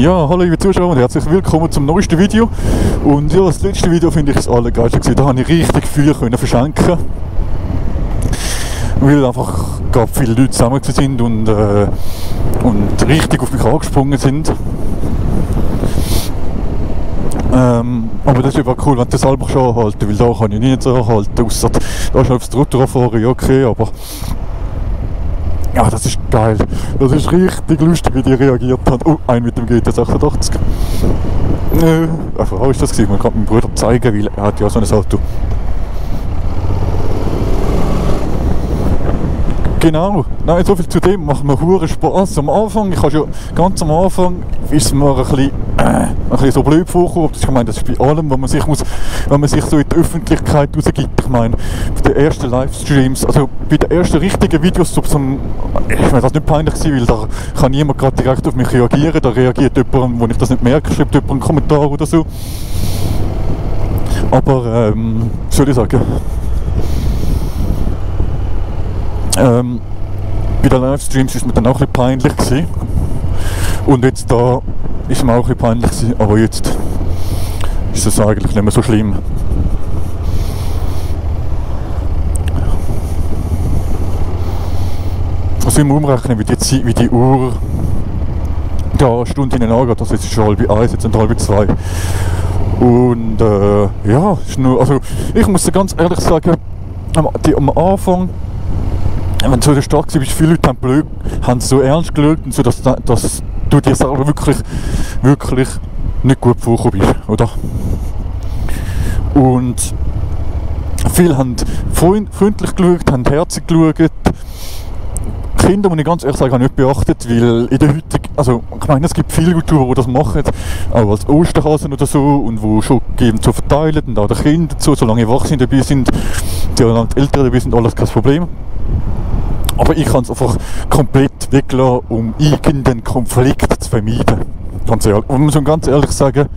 Ja, hallo liebe Zuschauer und herzlich willkommen zum neuesten Video. Und ja, das letzte Video finde ich das allergeilste gewesen. Da konnte ich richtig viel verschenken. Weil einfach gerade viele Leute zusammen sind und richtig auf mich angesprungen sind. Aber das ist einfach cool, wenn du das selber schon anhalten, weil da kann ich nicht so anhalten, ausser da ist aufs Trottoir fahren, ja okay, aber ja, das ist geil. Das ist richtig lustig, wie die reagiert haben. Oh, ein mit dem GT86. Einfach, ist das gewesen? Man kann meinem Bruder zeigen, weil er hat ja so ein Auto. Genau, nein, so viel zu dem, macht mir hure Spaß. Am Anfang, ganz am Anfang ist es mir ein bisschen so blöd vorgekommen. Ich meine, das ist bei allem, wenn man sich so in die Öffentlichkeit rausgibt. Ich meine, bei den ersten Livestreams, also bei den ersten richtigen Videos, ich meine, das nicht peinlich gewesen, weil da kann niemand gerade direkt auf mich reagieren. Da reagiert jemand, wo ich das nicht merke, schreibt jemand einen Kommentar oder so. Aber, soll ich sagen, bei den Livestreams ist es mir dann auch ein bisschen peinlich gewesen. Und jetzt da ist es mir auch ein bisschen peinlich gewesen, aber jetzt ist es eigentlich nicht mehr so schlimm. Also im Umrechnen, wie die Uhr da Stunden angeht, also jetzt ist es 12:30, jetzt sind 12:30. Und ja, ist nur, also ich muss dir ganz ehrlich sagen, am Anfang, wenn du so in der Stadt bist, viele Leute haben so ernst geschaut und so, dass du dir selber wirklich nicht gut vorgekommen bist, oder? Und viele haben freundlich geschaut, haben herzig geschaut. Kinder, muss ich ganz ehrlich sagen, habe ich nicht beachtet, weil in der heutigen, also ich meine, es gibt viele YouTuber, die das machen, auch als Osterhasen oder so, und die schon geben zu verteilen und auch den Kindern dazu, solange Erwachsene dabei sind, solange die Eltern dabei sind, alles kein Problem. Aber ich kann es einfach komplett weglassen, um irgendeinen Konflikt zu vermeiden. Ganz ehrlich. Und man muss ganz ehrlich sagen,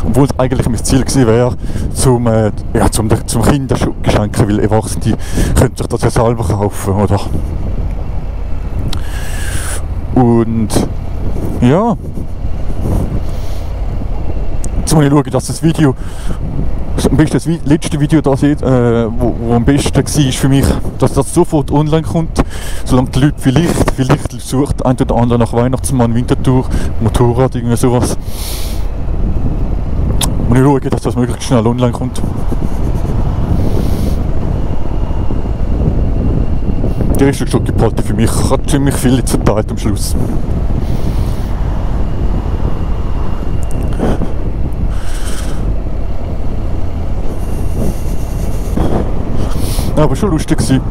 obwohl es eigentlich mein Ziel gewesen wäre, zum Kindern schenken, weil Erwachsene können sich das ja selber kaufen, oder? Und ja, jetzt muss ich schauen, dass das Video, am besten das letzte Video, das wo am besten war für mich, dass das sofort online kommt, solange die Leute vielleicht sucht ein oder andere nach Weihnachtsmann, Winterthur, Motorrad, irgendwie sowas. Und ich schaue, dass das möglichst schnell online kommt. Die erste Schokopalte für mich hat ziemlich viel verteilt am Schluss. Aber schon lustig gewesen.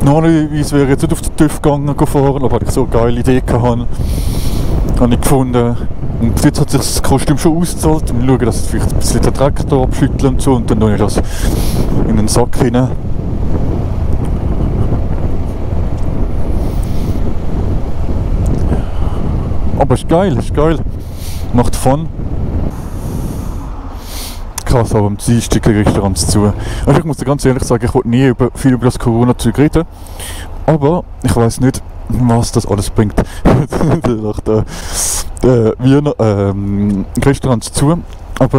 Normalerweise wäre ich jetzt nicht auf den TÜV gegangen fahren, aber weil ich so eine geile Idee hatte, habe ich gefunden. Und jetzt hat sich das Kostüm schon ausgezahlt. Wir schauen, dass ich vielleicht ein bisschen den Dreck da abschüttle und so, und dann tue ich das in den Sack rein. Aber ist geil, macht Fun. Krass, aber am Dienstag Restaurants zu. Also ich muss dir ganz ehrlich sagen, ich wollte nie viel über das Corona-Zeug reden, aber ich weiss nicht, was das alles bringt. Wir Restaurants zu, aber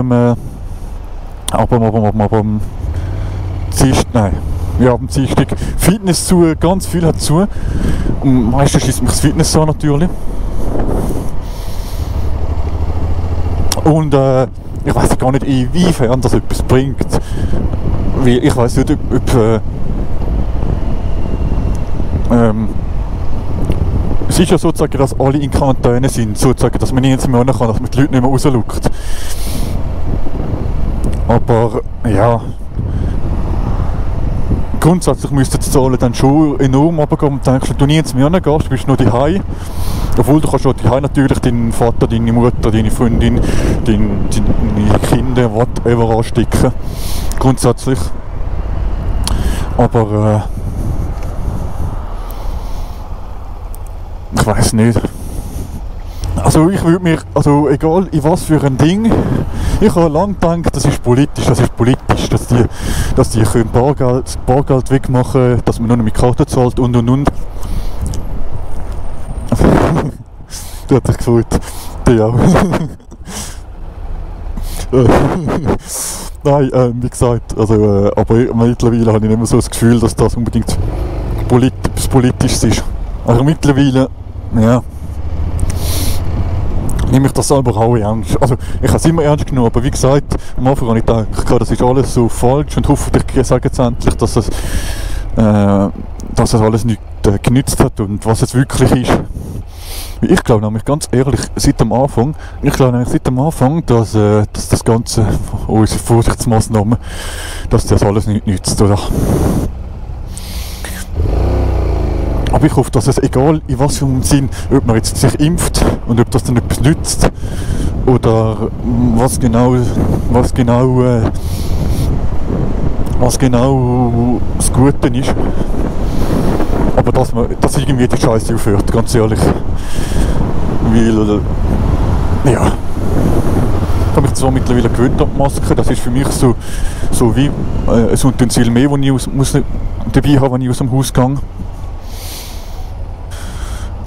am Dienstag, nein. Ja, am Dienstag Fitness zu, ganz viel hat zu. Und meistens schießt mich das Fitness an natürlich. Und ich weiß gar nicht, inwiefern das etwas bringt. Weil ich weiß nicht, ob es ist ja sozusagen, dass alle in Quarantäne sind, sozusagen, dass man nicht mehr kann, dass man die Leute nicht mehr rausschaut. Aber ja, grundsätzlich müssten die Zahlen dann schon enorm runtergehen und denkst, wenn du nie ins mehr gehst, bist du nur daheim. Obwohl du kannst schon daheim natürlich deinen Vater, deine Mutter, deine Freundin, deine Kinder, whatever anstecken. Grundsätzlich. Aber ich weiß nicht. Also ich würde mich, also egal in was für ein Ding, ich habe lange gedacht, das ist politisch, dass die können Bargeld wegmachen, dass man nur noch mit Karte zahlt und. Der hat sich gefreut. Der auch. Nein, wie gesagt, also, aber mittlerweile habe ich nicht mehr so das Gefühl, dass das unbedingt etwas Politisches ist. Also mittlerweile, ja, nehme ich das selber auch ernst. Also ich habe es immer ernst genommen, aber wie gesagt, am Anfang habe ich gedacht, das ist alles so falsch und hoffentlich sagen jetzt endlich, dass es alles nicht genützt hat und was es wirklich ist. Ich glaube nämlich ganz ehrlich, seit dem Anfang, dass das Ganze, unsere Vorsichtsmaßnahmen, dass das alles nicht nützt, oder? Aber ich hoffe, dass es egal in was für einem Sinn, ob man jetzt sich impft und ob das dann etwas nützt oder was genau das Gute ist. Aber dass irgendwie die Scheiße aufhört, ganz ehrlich. Weil, ja, ich habe mich zwar mittlerweile gewöhnt an die Maske, das ist für mich so wie ein Utensil mehr, das ich muss dabei habe, wenn ich aus dem Haus gehe.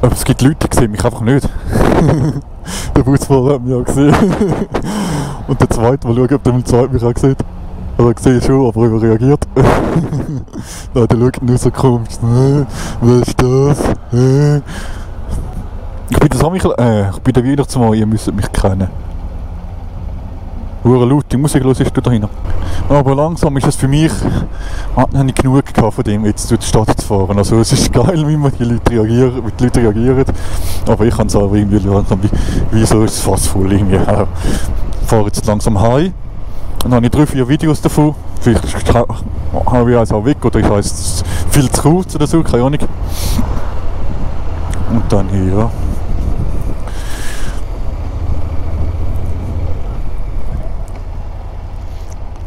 Aber es gibt Leute, die sehen mich einfach nicht. Der Busfahrer hat mich auch gesehen. Und der Zweite, mal schauen, ob der Zweite mich auch sieht. Also ich sehe schon, aber überreagiert. Nein, der schaut nur so komisch. Was ist das? Ich bin der Weihnachtsmann, ihr müsst mich kennen. Hure laute Musik hörst du da hinten. Aber langsam ist es für mich, habe ich genug gehabt von dem, jetzt durch die Stadt zu fahren. Also es ist geil, wie die Leute reagieren. Aber ich kann es auch irgendwie langsam, wieso ist es fast voll irgendwie. Ich fahre jetzt langsam heim. Und dann habe ich 3-4 Videos davon. Vielleicht habe ich eins auch weg oder ich heißt viel zu kurz oder so, keine Ahnung. Und dann hier, ja.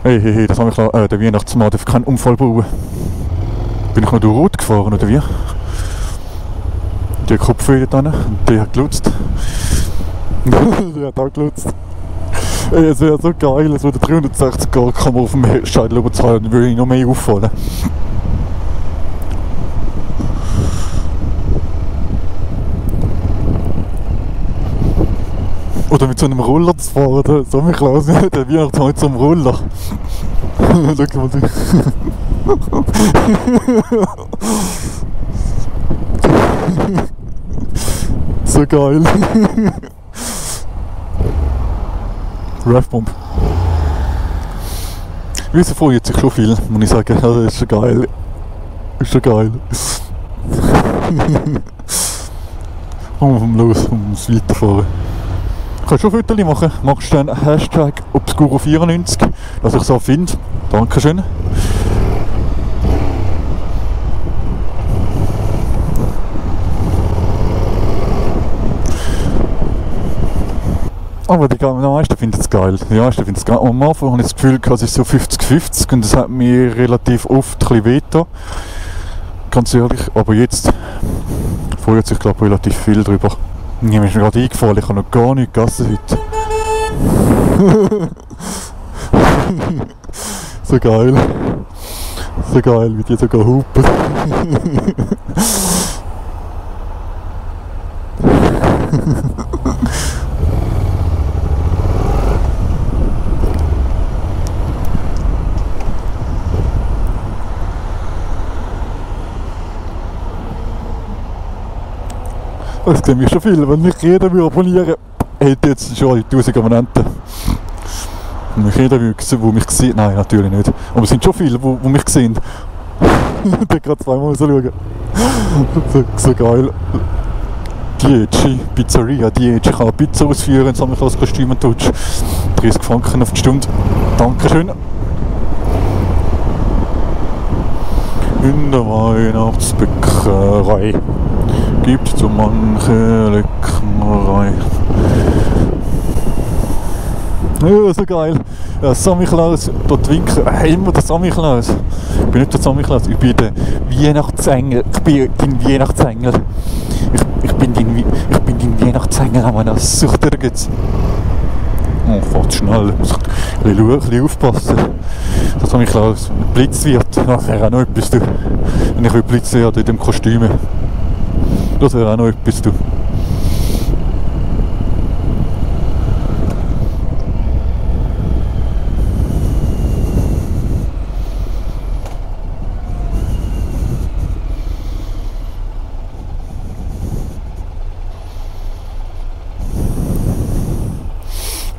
Hey, das habe ich klar. Der Weihnachtsmann darf keinen Unfall bauen. Bin ich noch durch Rot gefahren oder wie? Der Kopfhörer dann und der hat gelutzt. Der hat auch gelutzt. Ey, es wäre so geil, es würde 360 Grad Kamera auf dem Scheitel überzahlen, dann würde ich noch mehr auffallen. Oder mit so einem Roller zu fahren, so mich Klaus, der Weihnachtsmann mit so einem Roller. Schau mal durch. So geil. Revbomb. Wieso freut sich schon viel, muss ich sagen. Also, das ist schon geil. Ist schon geil. Los, ums Weiterfahren. Ich kann schon Fotos machen. Machst du dann Hashtag Obscuro94, dass ich es auch finde. Dankeschön. Aber die meisten finden es geil. Am Anfang habe ich das Gefühl, es ist so 50-50 und das hat mir relativ oft ein bisschen wehgetan. Ganz ehrlich, aber jetzt freut sich, glaube ich, relativ viel drüber. Mir ist mir gerade eingefallen, ich habe noch gar nicht gegessen heute. So geil. So geil, wie die sogar hupen. Das sehen wir schon viel, wenn mich jeder abonnieren hätte jetzt schon 1000 Abonnenten. Wenn mich jeder, der mich sieht, nein, natürlich nicht. Aber es sind schon viele, die mich sehen. Ich kann gerade zweimal so schauen. So geil. Dieci, Pizzeria, Dieci. Ich kann eine Pizza ausführen, wenn du das Kostüm tust. 30 Franken auf die Stunde. Dankeschön. In der Weihnachtsbäckerei gibt so manche Leckerei. Ja, so geil. Ja, Samichlaus, dort winken. Immer der Samichlaus. Ich bin nicht der Samichlaus, ich bin der Weihnachtsengel. Ich bin dein Weihnachtsengel. Ich bin dein Weihnachtsengel, aber das sucht er jetzt. Oh, fährt schnell. Ich muss ein bisschen aufpassen. Dass Samichlaus geblitzt wird. Das wäre auch noch etwas, du. Wenn ich geblitzt werde in dem Kostüm. Das wäre auch noch etwas, du.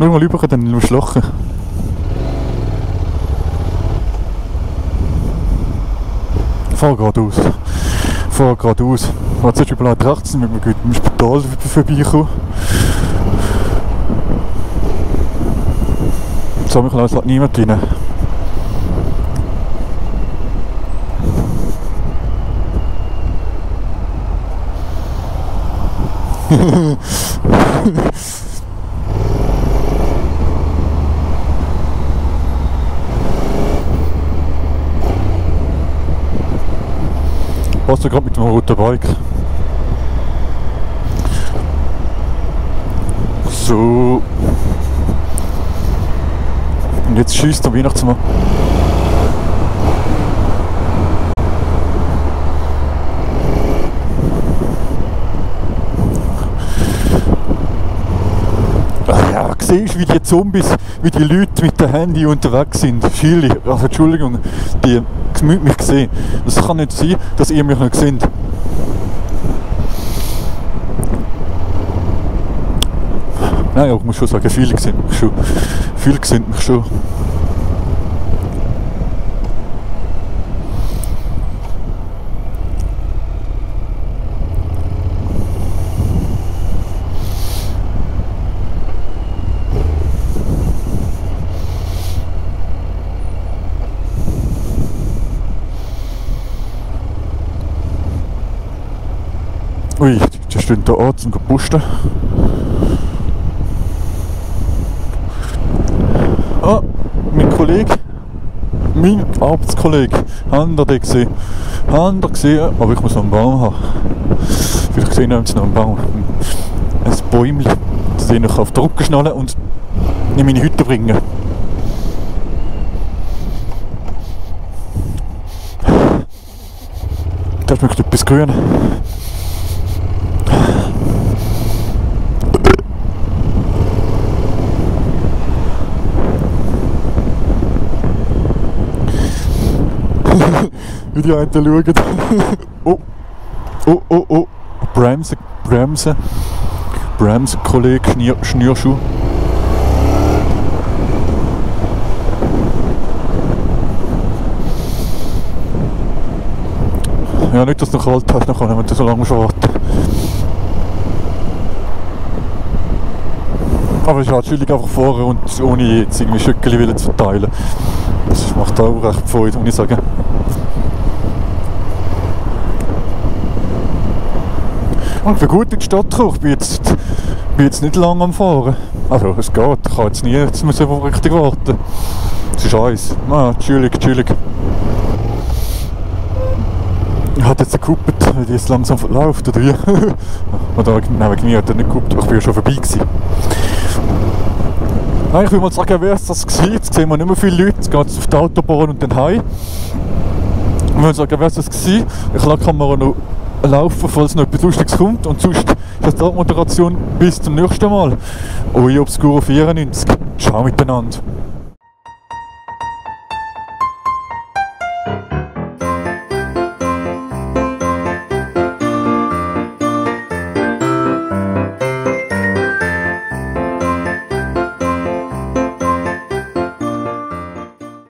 Schau mal rüber, dann musst du lachen. Fahr geradeaus. Fahr geradeaus. Warte, jetzt überlegt rechts, mit dem Spital vorbeikommen. So, mich lässt niemand rein. Passt ja gerade mit dem roten Bike. So. Und jetzt schießt der Weihnachtsmann. Ja, siehst du, wie die Zombies, wie die Leute mit dem Handy unterwegs sind. Viele, also Entschuldigung, die müssen mich sehen. Das kann nicht sein, dass ihr mich nicht seht. Nein, ja, ich muss schon sagen, viele sehen mich schon. Viele sehen mich schon. Ui, die stehen da an zum Posten. Ah, mein Kollege, mein Arbeitskollege, haben ihr den gesehen? Haben ihr gesehen? Aber ich muss noch einen Baum haben. Vielleicht sehen wir noch einen Baum. Ein Bäumchen, das ich noch auf die Rücken schnallen und in meine Hütte bringen. Da schmeckt etwas grün. Wie die einen schauen. Oh, oh, oh, oh. Bremsen, Bremsen. Bremsen, Kollege, Schnürschuh. Ja, nicht, dass du noch kalt hast, dann können wir so lange schon warten. Aber es ist halt chillig einfach fahren und ohne jetzt irgendwie Schöckeli zu verteilen. Das macht auch recht Freude, muss ich sagen. Und ich bin gut in die Stadt gekommen. Ich bin jetzt nicht lange am Fahren. Also es geht, ich kann jetzt nie jetzt muss ich richtig warten. Das ist alles. Ah, chillig. Ich hatte jetzt gekuppelt, weil die jetzt langsam läuft, oder wie? Oder nein, wegen mir hat er nicht gekuppelt, aber ich bin ja schon vorbei gewesen. Nein, ich will mal sagen, wer ist das gewesen? Jetzt sehen wir nicht mehr viele Leute, jetzt geht es auf die Autobahn und dann heim. Ich will sagen, wer ist das gewesen? Ich lasse die Kamera noch laufen, falls noch etwas Lustiges kommt. Und sonst ist das die Moderation. Bis zum nächsten Mal. Euer Obscuro 94. Ciao miteinander.